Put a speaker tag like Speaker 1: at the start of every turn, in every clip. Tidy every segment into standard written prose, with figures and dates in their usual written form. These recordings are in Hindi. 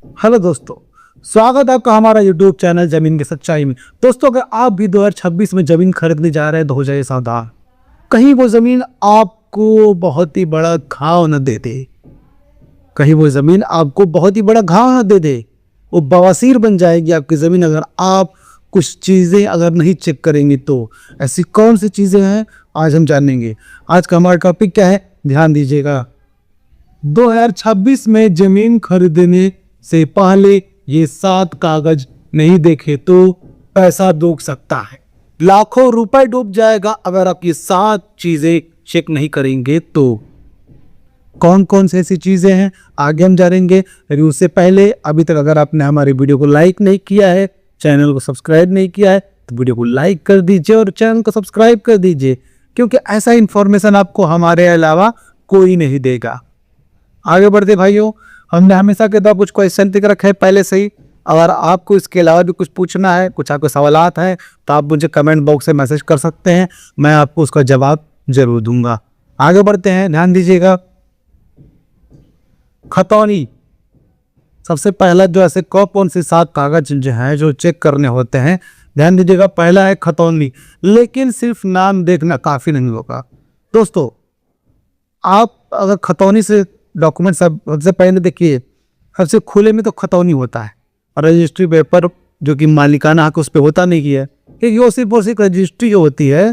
Speaker 1: हेलो दोस्तों, स्वागत है आपका हमारा यूट्यूब चैनल जमीन की सच्चाई में। दोस्तों, अगर आप भी 2026 में जमीन खरीदने जा रहे हैं तो हो जाइए सावधान। कहीं वो जमीन आपको बहुत ही बड़ा घाव न दे दे। कहीं वो जमीन आपको बहुत ही बड़ा घाव न दे दे। वो बवासीर बन जाएगी आपकी जमीन अगर आप कुछ चीज़ें अगर नहीं चेक करेंगे तो। ऐसी कौन सी चीज़ें हैं आज हम जानेंगे। आज का हमारा टॉपिक क्या है, ध्यान दीजिएगा। 2026 में जमीन खरीदने से पहले ये 7 कागज नहीं देखे तो पैसा डूब सकता है। लाखों रुपए डूब जाएगा अगर आप ये 7 चीजें चेक नहीं करेंगे तो। कौन कौन सी ऐसी चीजें हैं आगे हम जानेंगे। लेकिन उससे पहले अभी तक अगर आपने हमारी वीडियो को लाइक नहीं किया है, चैनल को सब्सक्राइब नहीं किया है तो वीडियो को लाइक कर दीजिए और चैनल को सब्सक्राइब कर दीजिए, क्योंकि ऐसा इंफॉर्मेशन आपको हमारे अलावा कोई नहीं देगा। आगे बढ़ते भाइयों, हमने हमेशा के दौरान कुछ क्वेश्चन दिख रखे हैं पहले से ही। अगर आपको इसके अलावा भी कुछ पूछना है, कुछ आपके सवालात हैं तो आप मुझे कमेंट बॉक्स में मैसेज कर सकते हैं, मैं आपको उसका जवाब जरूर दूंगा। आगे बढ़ते हैं, ध्यान दीजिएगा। खतौनी, सबसे पहला जो ऐसे कौन से 7 कागज जो हैं जो चेक करने होते हैं, ध्यान दीजिएगा। पहला है खतौनी, लेकिन सिर्फ नाम देखना काफी नहीं होगा दोस्तों। आप अगर खतौनी से डॉक्यूमेंट सबसे पहले देखिए, सबसे खुले में तो खतौनी होता है और रजिस्ट्री पेपर जो कि मालिकाना हक उस पर होता नहीं है, क्योंकि वो सिर्फ रजिस्ट्री जो होती है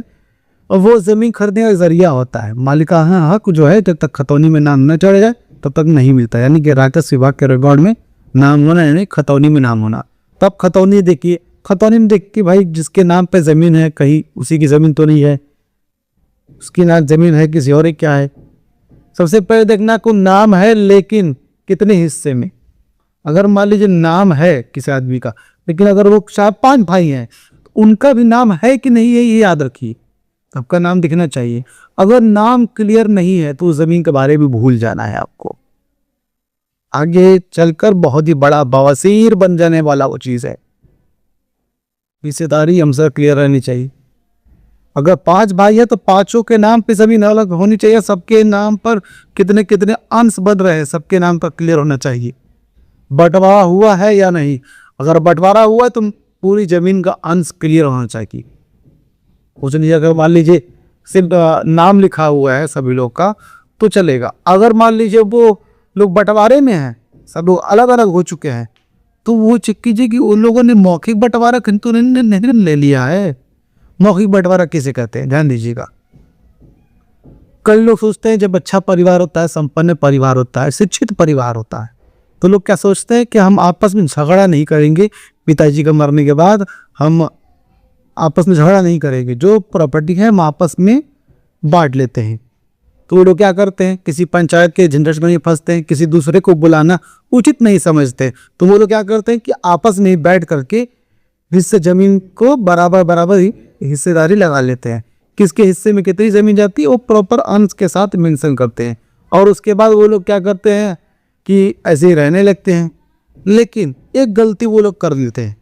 Speaker 1: और वो ज़मीन खरीदने का जरिया होता है। मालिकाना हक जो है जब तक खतौनी में नाम न चढ़ जाए तब तक नहीं मिलता, यानी कि राजस्व विभाग के रिकॉर्ड में नाम होना यानी खतौनी में नाम होना। तब खतौनी देखिए, खतौनी में देखिए भाई जिसके नाम पे ज़मीन है कहीं उसी की ज़मीन तो नहीं है, उसकी ना ज़मीन है किसी और क्या है। सबसे पहले देखना को नाम है लेकिन कितने हिस्से में। अगर मान लीजिए नाम है किसी आदमी का, लेकिन अगर वो 4-5 भाई हैं तो उनका भी नाम है कि नहीं है ये याद रखिए, सबका नाम दिखना चाहिए। अगर नाम क्लियर नहीं है तो जमीन के बारे में भूल जाना है आपको। आगे चलकर बहुत ही बड़ा बवासीर बन जाने वाला वो चीज है। हिस्सेदारी हमसे क्लियर रहनी चाहिए। अगर 5 भाई है तो 5 के नाम पे जमीन अलग होनी चाहिए, सबके नाम पर कितने कितने अंश बन रहे हैं सबके नाम पर क्लियर होना चाहिए। बंटवारा हुआ है या नहीं, अगर बंटवारा हुआ है तो पूरी जमीन का अंश क्लियर होना चाहिए। कुछ नहीं, अगर मान लीजिए सिर्फ नाम लिखा हुआ है सभी लोग का तो चलेगा। अगर मान लीजिए वो लोग बंटवारे में हैं, सब लोग अलग अलग हो चुके हैं, तो वो चेक कीजिए कि उन लोगों ने मौखिक बंटवारा किंतु नहीं ले लिया है। मौखिक बंटवारा किसे कहते हैं, ध्यान दीजिएगा। कई लोग सोचते हैं जब अच्छा परिवार होता है, संपन्न परिवार होता है, शिक्षित परिवार होता है, तो लोग क्या सोचते हैं कि हम आपस में झगड़ा नहीं करेंगे। पिताजी के मरने के बाद हम आपस में झगड़ा नहीं करेंगे, जो प्रॉपर्टी है हम आपस में बांट लेते हैं। तो वो लोग क्या करते हैं, किसी पंचायत के झंझट में नहीं फंसते हैं, किसी दूसरे को बुलाना उचित नहीं समझते, तो वो लोग क्या करते हैं कि आपस में बैठ करके हिस्से जमीन को बराबर बराबर ही हिस्सेदारी लगा लेते हैं। किसके हिस्से में कितनी जमीन जाती है वो प्रॉपर अंश के साथ मेंशन करते हैं, और उसके बाद वो लोग क्या करते हैं कि ऐसे ही रहने लगते हैं। लेकिन एक गलती वो लोग कर लेते हैं,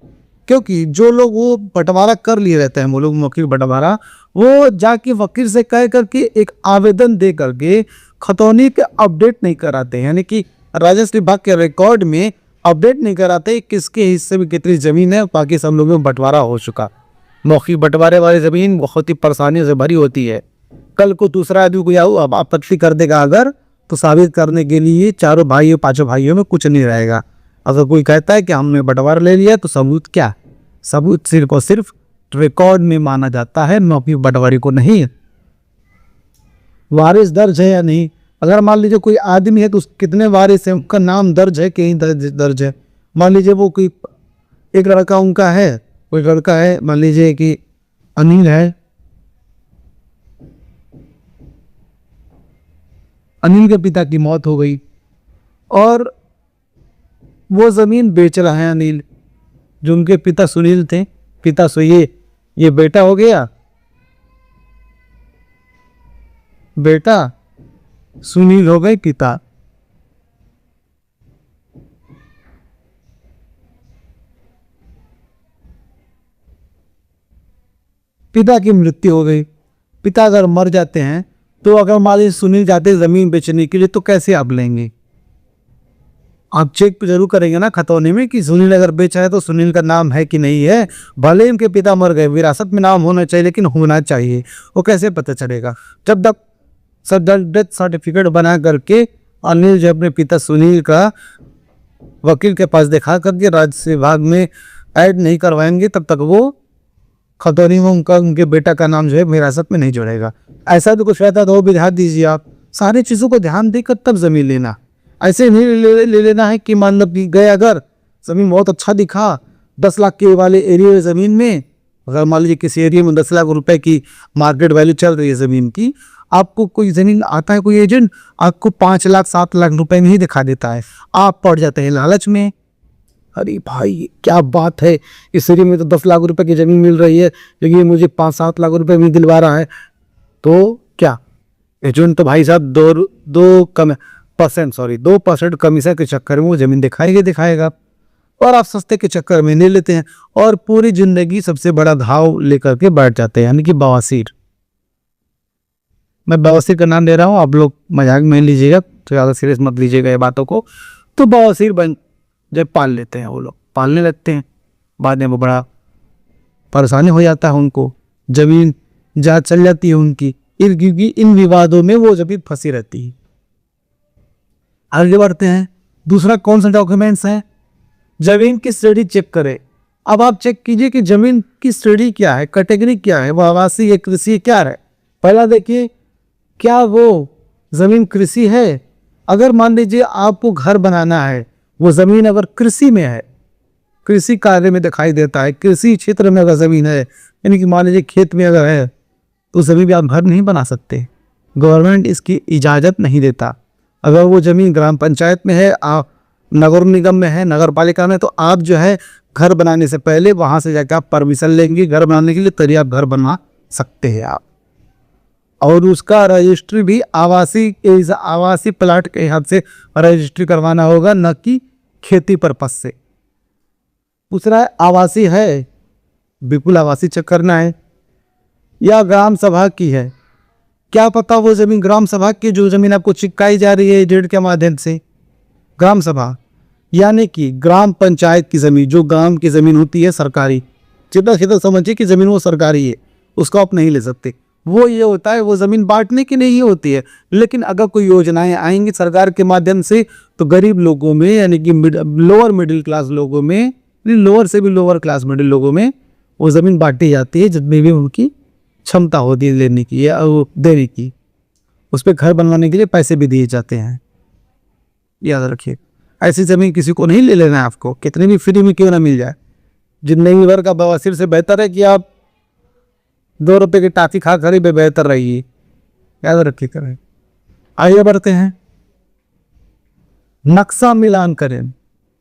Speaker 1: क्योंकि जो लोग वो बंटवारा कर लिए रहते हैं, वो लोग मौखिक बंटवारा, वो जाके वकील से कह करके एक आवेदन दे करके खतौनी के अपडेट नहीं कराते, यानी कि राजस्व विभाग के रिकॉर्ड में अपडेट नहीं कराते किसके हिस्से में कितनी जमीन है। बाकी सब लोगों में बंटवारा हो चुका। मौखिक बंटवारे वाली जमीन बहुत ही परेशानियों से भरी होती है। कल को दूसरा आदमी कोई अब आपत्ति कर देगा अगर, तो साबित करने के लिए 4 भाइयों 5 भाइयों में कुछ नहीं रहेगा। अगर कोई कहता है कि हमने बंटवारा ले लिया तो सबूत क्या, सबूत सिर्फ और सिर्फ रिकॉर्ड में माना जाता है, मौखिक बंटवारे को नहीं। वारिस दर्ज है या नहीं, अगर मान लीजिए कोई आदमी है तो कितने वारिस है, उनका नाम दर्ज है कि दर्ज है। मान लीजिए वो कोई एक लड़का उनका है, कोई लड़का है, मान लीजिए कि अनिल है, अनिल के पिता की मौत हो गई और वो जमीन बेच रहा है अनिल, जो उनके पिता सुनील थे। पिता सो ये बेटा हो गया, बेटा सुनील हो गए पिता। पिता की मृत्यु हो गई। पिता अगर मर जाते हैं तो अगर मान लीजिए सुनील जाते जमीन बेचने के लिए तो कैसे आप लेंगे। आप चेक जरूर करेंगे ना खतौनी में कि सुनील अगर बेचा है तो सुनील का नाम है कि नहीं है। भले उनके पिता मर गए, विरासत में नाम होना चाहिए, लेकिन होना चाहिए। वो कैसे पता चलेगा? जब तक सब डेथ सर्टिफिकेट बना करके अनिल जो अपने पिता सुनील का वकील के पास दिखा करके राजस्व विभाग में ऐड नहीं करवाएंगे, तब तक वो खतौनी में उनके बेटा का नाम जो है विरासत में नहीं जुड़ेगा। ऐसा तो कुछ रहता तो वो भी ध्यान दीजिए। आप सारी चीज़ों को ध्यान देकर तब जमीन लेना। ऐसे नहीं ले लेना है कि मान लो कि गए अगर ज़मीन बहुत अच्छा दिखा 10 लाख के वाले एरिया ज़मीन में, अगर मान लीजिए किसी एरिया में 10 लाख रुपए की मार्केट वैल्यू चल रही है ज़मीन की, आपको कोई ज़मीन आता है कोई एजेंट आपको 5 लाख 7 लाख रुपए में ही दिखा देता है। आप पड़ जाते हैं लालच में। अरे भाई क्या बात है, इस एरिया में तो 10 लाख रुपए की ज़मीन मिल रही है, लेकिन ये मुझे 5-7 लाख रुपए में दिलवा रहा है, तो क्या एजेंट तो भाई साहब 2% कमीशन के चक्कर में वो ज़मीन दिखाएगा और आप सस्ते के चक्कर में ले लेते हैं और पूरी ज़िंदगी सबसे बड़ा घाव लेकर के बैठ जाते हैं, यानी कि बवासीर। मैं बवासीर का नाम दे रहा हूँ, आप लोग मजाक में लीजिएगा, तो ज़्यादा सीरियस मत लीजिएगा ये बातों को। तो बवासीर जब पाल लेते हैं, वो लोग पालने लगते हैं, बाद में वो बड़ा परेशानी हो जाता है उनको, ज़मीन जा चल जाती है उनकी, क्योंकि इन विवादों में वो ज़मीन फंसी रहती है। आगे बढ़ते हैं। दूसरा कौन सा डॉक्यूमेंट्स है? ज़मीन की श्रेणी चेक करें। अब आप चेक कीजिए कि ज़मीन की श्रेणी क्या है, कैटेगरी क्या है, वो आवासीय है, कृषि क्या है। पहला देखिए क्या वो ज़मीन कृषि है। अगर मान लीजिए आपको घर बनाना है, वो ज़मीन अगर कृषि में है, कृषि कार्य में दिखाई देता है, कृषि क्षेत्र में अगर ज़मीन है, यानी कि मान लीजिए खेत में अगर है, तो ज़मीन भी आप घर नहीं बना सकते, गवर्नमेंट इसकी इजाज़त नहीं देता। अगर वो ज़मीन ग्राम पंचायत में है, आप नगर निगम में है, नगर पालिका में, तो आप जो है घर बनाने से पहले वहाँ से जाकर आप परमिशन लेंगे घर बनाने के लिए, तभी आप घर बनवा सकते हैं आप। और उसका रजिस्ट्री भी आवासीय प्लाट के हिसाब से रजिस्ट्री करवाना होगा, न कि खेती पर्पस से। दूसरा है आवासीय है, बिल्कुल आवासीय चेक करना है, या ग्राम सभा की है। क्या पता वो ज़मीन ग्राम सभा की, जो ज़मीन आपको चिपकाई जा रही है एजेंट के माध्यम से, ग्राम सभा यानी कि ग्राम पंचायत की ज़मीन, जो गांव की ज़मीन होती है सरकारी, सीधा समझिए कि ज़मीन वो सरकारी है, उसको आप नहीं ले सकते। वो ये होता है वो ज़मीन बांटने की नहीं होती है, लेकिन अगर कोई योजनाएं आएंगी सरकार के माध्यम से, तो गरीब लोगों में, यानी कि लोअर मिडिल क्लास लोगों में, लोअर से भी लोअर क्लास मिडिल लोगों में वो ज़मीन बांटी जाती है, जितनी भी उनकी क्षमता होती है लेने की या देने की। उस पर घर बनवाने के लिए पैसे भी दिए जाते हैं, याद रखिए। ऐसी ज़मीन किसी को नहीं ले लेना है आपको, कितने भी फ्री में क्यों ना मिल जाए। जिंदगी भर का बवासीर से बेहतर है कि आप 2 रुपए की टाफी खा कर ही बेहतर रहिए, याद रखिए करें। आइए बढ़ते हैं। नक्शा मिलान करें।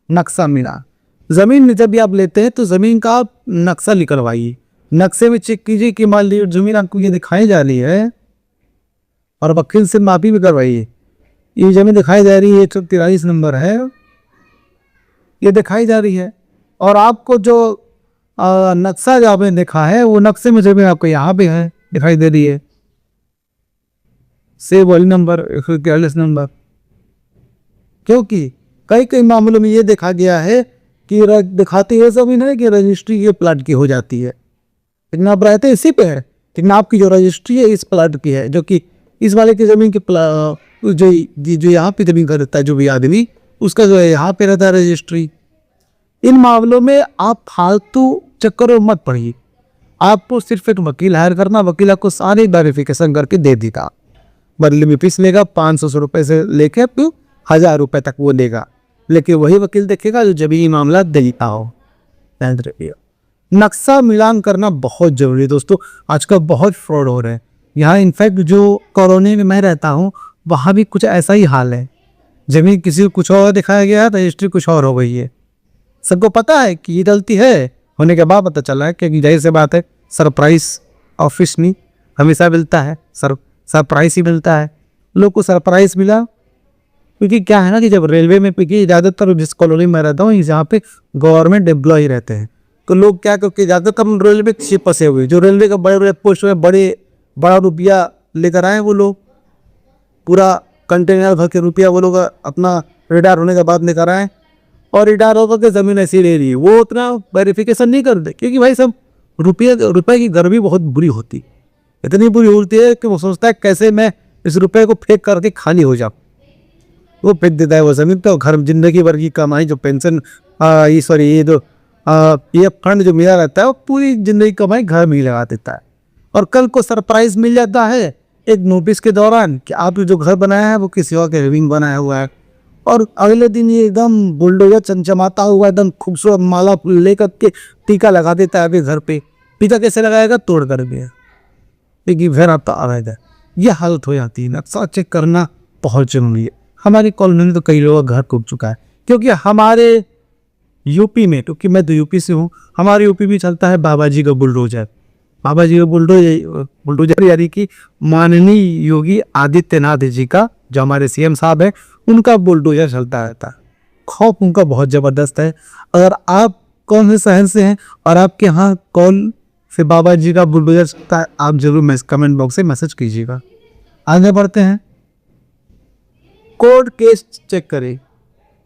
Speaker 1: नक्शा मिलान, ज़मीन जब भी आप लेते हैं तो ज़मीन का आप नक्शा निकलवाइए। नक्शे में चेक कीजिए कि मान लीजिए ज़मीन आपको ये दिखाई जा रही है, और वकील से मापी भी करवाइए। ये ज़मीन दिखाई जा रही है 143 नंबर है, ये दिखाई जा रही है, और आपको जो नक्शा जो आपने देखा है, वो नक्शे में ज़मीन आपको यहाँ पे है, दिखाई दे रही है, सेब वाली नंबर 143 नंबर। क्योंकि कई मामलों में ये देखा गया है कि दिखाती है ज़मीन है कि रजिस्ट्री ये प्लाट की हो जाती है, लेकिन आप रहते इसी पे है, लेकिन आपकी जो रजिस्ट्री है इस प्लाट की है, जो कि इस वाले की ज़मीन के जो यहाँ पे ज़मीन का रहता है, जो भी आदमी, उसका जो है यहाँ पे रहता है रजिस्ट्री। इन मामलों में आप फालतू चक्करों में मत पड़िए। आपको सिर्फ एक वकील हायर करना, वकील आपको सारे वेरिफिकेशन करके दे देगा। बदले में फीस लेगा 500 रुपये से लेके आपको 1000 रुपये तक वो देगा, लेकिन वही वकील देखेगा जो जब ये मामला देता हो। नक्शा मिलान करना बहुत जरूरी है दोस्तों, आजकल बहुत फ्रॉड हो रहे हैं। यहाँ इनफैक्ट जो कॉलोनी में मैं रहता हूँ, वहाँ भी कुछ ऐसा ही हाल है। जमीन किसी को कुछ और दिखाया गया है, रजिस्ट्री कुछ और हो गई है। सबको पता है कि ये गलती है, होने के बाद पता चला है, क्योंकि जाहिर सी बात है सरप्राइज ऑफिस नहीं हमेशा मिलता है, सरप्राइज ही मिलता है। लोग को सरप्राइज मिला, क्योंकि क्या है ना कि जब रेलवे में, क्योंकि ज़्यादातर जिस कॉलोनी में रहता हूँ यहाँ पे गवर्नमेंट एम्प्लॉय रहते हैं, तो लोग क्या करके ज़्यादातर रेलवे से फंसे हुए, जो रेलवे का बड़े बड़े पोस्ट में बड़ा रुपया लेकर आए, वो लोग पूरा कंटेनर भर के रुपया वो लोग अपना रिटायर होने के बाद लेकर आए और रिटायर होकर के ज़मीन ऐसी ले ली, वो उतना वेरिफिकेशन नहीं करते, क्योंकि भाई सब रुपये की गर्मी बहुत बुरी होती, इतनी बुरी होती है कि वो सोचता है कैसे मैं इस रुपये को फेंक करके खाली हो जाऊँ। वो फेंक देता है वो ज़मीन पे, घर जिंदगी भर की कमाई जो पेंशन ये जो ये फंड जो मिला रहता है वो पूरी जिंदगी कमाई घर में ही लगा देता है। और कल को सरप्राइज मिल जाता है एक नोटिस के दौरान कि आपने जो घर बनाया है वो किसी और के लिविंग बनाया हुआ है, और अगले दिन ये एकदम बुलडोजर चमचमाता हुआ एकदम खूबसूरत माला लेकर के टीका लगा देता है अभी घर पे। टीका कैसे लगाएगा? तोड़ कर भी, क्योंकि फिर आप आ रहे थे। ये हालत हो जाती है। नक्शा चेक करना बहुत जरूरी है। हमारी कॉलोनी में तो कई लोगों का घर टूट चुका है, क्योंकि हमारे यूपी में, क्योंकि मैं तो यूपी से हूँ, हमारे यूपी में चलता है बाबा जी का बुलडोजर। बाबा जी का बुलडोजर यानी कि माननीय योगी आदित्यनाथ जी का, जो हमारे सीएम साहब है, उनका बुलडोजर चलता रहता है। खौफ उनका बहुत ज़बरदस्त है। अगर आप कौन से शहर से हैं और आपके यहाँ कौन से बाबा जी का बुलडोजर चलता है, आप जरूर कमेंट बॉक्स से मैसेज कीजिएगा। आगे बढ़ते हैं। कोर्ट केस चेक करें,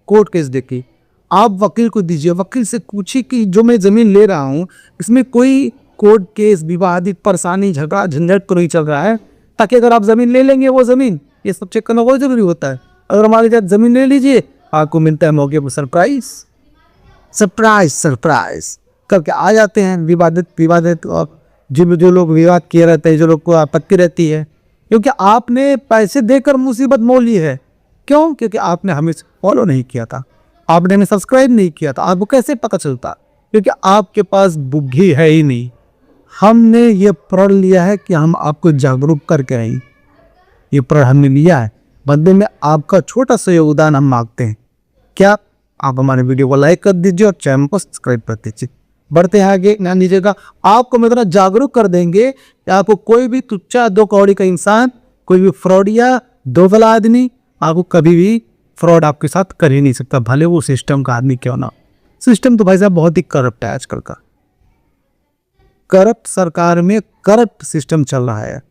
Speaker 1: कोर्ट केस देखिए, आप वकील को दीजिए, वकील से पूछिए कि जो मैं ज़मीन ले रहा हूँ इसमें कोई कोर्ट केस, विवादित, परेशानी, झगड़ा, झंझट तो नहीं चल रहा है, ताकि अगर आप ज़मीन ले लेंगे वो ज़मीन, ये सब चेक करना बहुत ज़रूरी होता है। अगर हमारे साथ ज़मीन ले लीजिए, आपको मिलता है मौके पर सरप्राइज करके आ जाते हैं। विवादित जो लोग विवाद किए रहते हैं, जो लोग को आपत्ति रहती है, क्योंकि आपने पैसे देकर मुसीबत मोल ली है। क्यों? क्योंकि आपने हमें फॉलो नहीं किया था, आपने हमें सब्सक्राइब नहीं किया था। आपको कैसे पता चलता? क्योंकि आपके पास बुद्धि है ही नहीं। हमने ये प्रण लिया है कि हम आपको जागरूक करके आए, ये प्रण हमने लिया है। बदले में आपका छोटा सा योगदान हम मांगते हैं। क्या आप हमारे वीडियो को लाइक कर दीजिए और चैनल को सब्सक्राइब कर दीजिए। बढ़ते हैं आगे, ध्यान दीजिएगा। आपको मैं इतना जागरूक कर देंगे कि आपको कोई भी तुच्चा दो कौड़ी का इंसान, कोई भी फ्रॉडिया दोगला आदमी आपको कभी भी फ्रॉड आपके साथ कर ही नहीं सकता, भले वो सिस्टम का आदमी क्यों ना। सिस्टम तो भाई साहब बहुत ही करप्ट है आजकल का। करप्ट सरकार में करप्ट सिस्टम चल रहा है।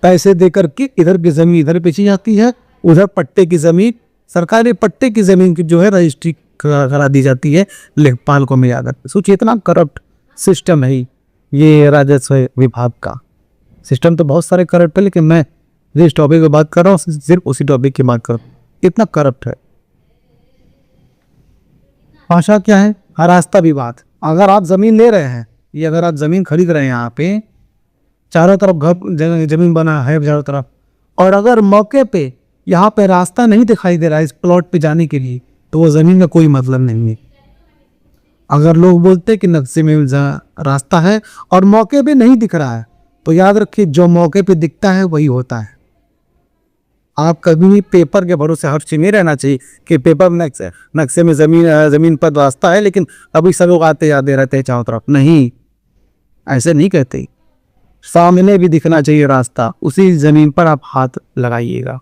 Speaker 1: पैसे देकर के इधर की जमीन इधर बेची जाती है, उधर पट्टे की जमीन, सरकारी पट्टे की जमीन की जो है रजिस्ट्री करा दी जाती है लेखपाल को मिला कर। सोचिए इतना करप्ट सिस्टम है ये राजस्व विभाग का। सिस्टम तो बहुत सारे करप्ट है, लेकिन मैं जिस टॉपिक की बात कर रहा हूँ सिर्फ उसी टॉपिक की बात कर रहा हूँ। इतना करप्ट है। भाषा क्या है? रास्ता विवाद। अगर आप जमीन ले रहे हैं, ये अगर आप जमीन खरीद रहे हैं, यहाँ पे चारों तरफ घर जमीन बना है चारों तरफ, और अगर मौके पे यहाँ पे रास्ता नहीं दिखाई दे रहा है इस प्लॉट पे जाने के लिए, तो वो जमीन का कोई मतलब नहीं है। अगर लोग बोलते हैं कि नक्शे में रास्ता है और मौके पे नहीं दिख रहा है, तो याद रखिए जो मौके पे दिखता है वही होता है। आप कभी भी पेपर के भरोसे हर चीज नहीं रहना चाहिए कि पेपर नक्शे में जमीन पर रास्ता है, लेकिन अभी सब लोग आते जाते रहते हैं चारों तरफ। नहीं, ऐसे नहीं कहते। सामने भी दिखना चाहिए रास्ता, उसी जमीन पर आप हाथ लगाइएगा।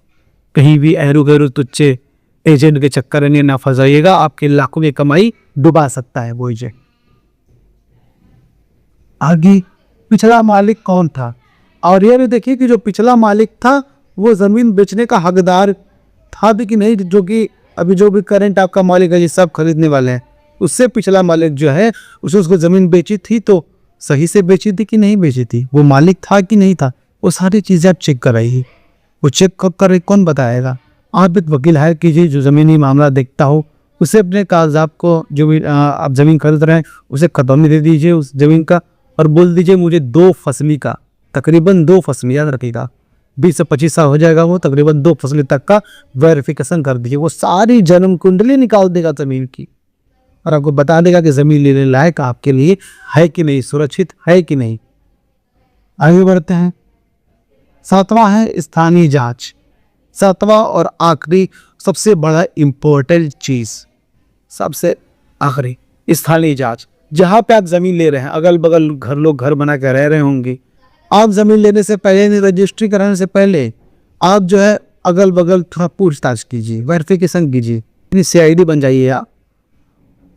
Speaker 1: कहीं भी एरू गैरू तुच्चे एजेंट के चक्कर में ना फंसाइएगा, आपके लाखों की कमाई डुबा सकता है वो एजेंट। आगे पिछला मालिक कौन था? और ये भी देखिए कि जो पिछला मालिक था वो जमीन बेचने का हकदार था भी कि नहीं, जो कि अभी जो भी करंट आपका मालिक है, ये सब खरीदने वाले हैं, उससे पिछला मालिक जो है उसको जमीन बेची थी तो सही से बेची थी कि नहीं बेची थी, वो मालिक था कि नहीं था, वो सारी चीजें आप चेक कराइए। वो चेक कर कौन बताएगा? आप एक वकील हायर कीजिए जो जमीनी मामला देखता हो, उसे अपने कागजात को, जो भी आप जमीन खरीद रहे हैं उसे खतौनी दे दीजिए उस जमीन का, और बोल दीजिए मुझे 2 फसली का, तकरीबन 2 फसली, याद रखिएगा 20 से 25 साल हो जाएगा वो, तकरीबन 2 फसली तक का वेरिफिकेशन कर दीजिए। वो सारी जन्म कुंडली निकाल देगा जमीन की और आपको बता देगा कि जमीन लेने लायक आपके लिए है कि नहीं, सुरक्षित है कि नहीं। आगे बढ़ते हैं। 7वां है स्थानीय जांच। 7वां और आखिरी सबसे बड़ा इम्पोर्टेंट चीज, सबसे आखिरी, स्थानीय जांच। जहां पे आप जमीन ले रहे हैं, अगल बगल लोग घर बना के रह रहे होंगे, आप जमीन लेने से पहले, रजिस्ट्री कराने से पहले आप जो है अगल बगल थोड़ा पूछताछ कीजिए, वेरिफिकेशन कीजिए। CID बन जाइए आप,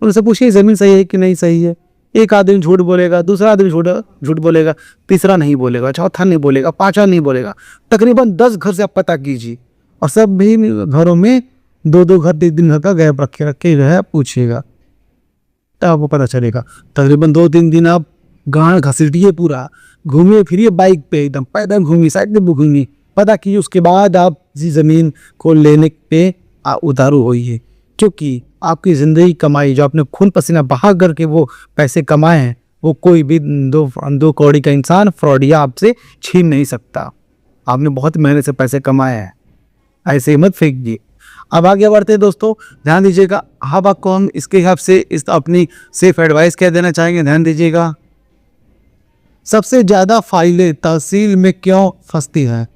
Speaker 1: उनसे पूछिए जमीन सही है कि नहीं सही है। एक आदमी झूठ बोलेगा, दूसरा आदमी झूठ बोलेगा, तीसरा नहीं बोलेगा, चौथा नहीं बोलेगा, पांचवा नहीं बोलेगा। तकरीबन 10 घर से आप पता कीजिए, और सब भी घरों में 2-2 घर 3-3 घर का गैप रखे जो है पूछिएगा, तब आपको पता चलेगा। तकरीबन 2-3 दिन आप गाँव घसीटिए, पूरा घूमिए फिरिए बाइक पे, एकदम पैदल घूमिए, साइकिल पे घूमिए, पता कीजिए। उसके बाद आप इस ज़मीन को लेने पे उतारू होइए, क्योंकि आपकी ज़िंदगी कमाई जो आपने खून पसीना बहा करके वो पैसे कमाए हैं, वो कोई भी दो कौड़ी का इंसान फ्रॉडिया आपसे छीन नहीं सकता। आपने बहुत मेहनत से पैसे कमाए हैं, ऐसे ही मत फेंकिए। अब आगे बढ़ते हैं दोस्तों, ध्यान दीजिएगा। अब आपको हम इसके हिसाब से इस अपनी सेफ एडवाइस क्या देना चाहेंगे, ध्यान दीजिएगा। सबसे ज़्यादा फाइलें तहसील में क्यों फंसती हैं?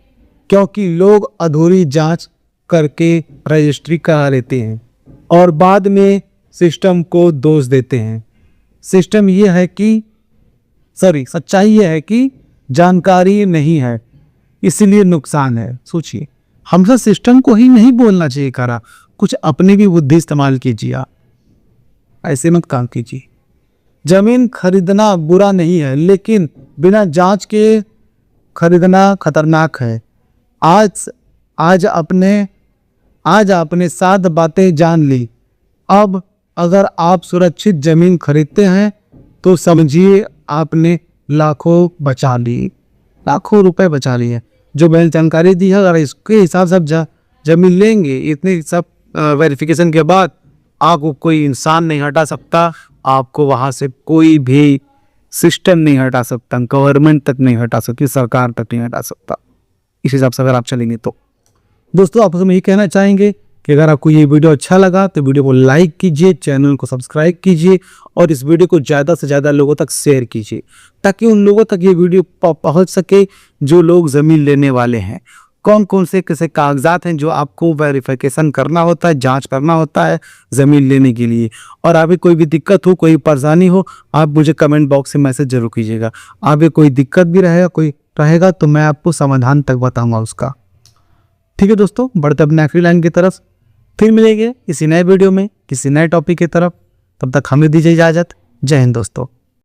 Speaker 1: क्योंकि लोग अधूरी जांच करके रजिस्ट्री करा लेते हैं और बाद में सिस्टम को दोष देते हैं। सच्चाई ये है कि जानकारी नहीं है, इसीलिए नुकसान है। सोचिए, हमसे सिस्टम को ही नहीं बोलना चाहिए करा, कुछ अपनी भी बुद्धि इस्तेमाल कीजिए। आप ऐसे मत काम कीजिए। जमीन खरीदना बुरा नहीं है, लेकिन बिना जांच के खरीदना खतरनाक है। आज आपने 7 बातें जान ली। अब अगर आप सुरक्षित जमीन खरीदते हैं तो समझिए आपने लाखों रुपए बचा लिए। जो मैंने जानकारी दी है, अगर इसके हिसाब से आप जमीन लेंगे, इतने सब वेरिफिकेशन के बाद, आपको कोई इंसान नहीं हटा सकता, आपको वहाँ से कोई भी सिस्टम नहीं हटा सकता, गवर्नमेंट तक नहीं हटा सकती, सरकार तक नहीं हटा सकता। इस हिसाब से अगर आप चलेंगे तो दोस्तों, आपको हम यही कहना चाहेंगे कि अगर आपको ये वीडियो अच्छा लगा तो वीडियो को लाइक कीजिए, चैनल को सब्सक्राइब कीजिए और इस वीडियो को ज़्यादा से ज़्यादा लोगों तक शेयर कीजिए, ताकि उन लोगों तक ये वीडियो पहुंच सके जो लोग ज़मीन लेने वाले हैं। कौन कौन से कैसे कागजात हैं जो आपको वेरिफिकेशन करना होता है, जांच करना होता है ज़मीन लेने के लिए। और आगे कोई भी दिक्कत हो, कोई परेशानी हो, आप मुझे कमेंट बॉक्स में मैसेज जरूर कीजिएगा। आगे कोई दिक्कत भी रहेगा तो मैं आपको समाधान तक बताऊंगा उसका। ठीक है दोस्तों, बढ़ते अपने आखिरी लाइन की तरफ, फिर मिलेंगे किसी नए वीडियो में किसी नए टॉपिक की तरफ। तब तक हमें दीजिए इजाज़त। जय हिंद दोस्तों।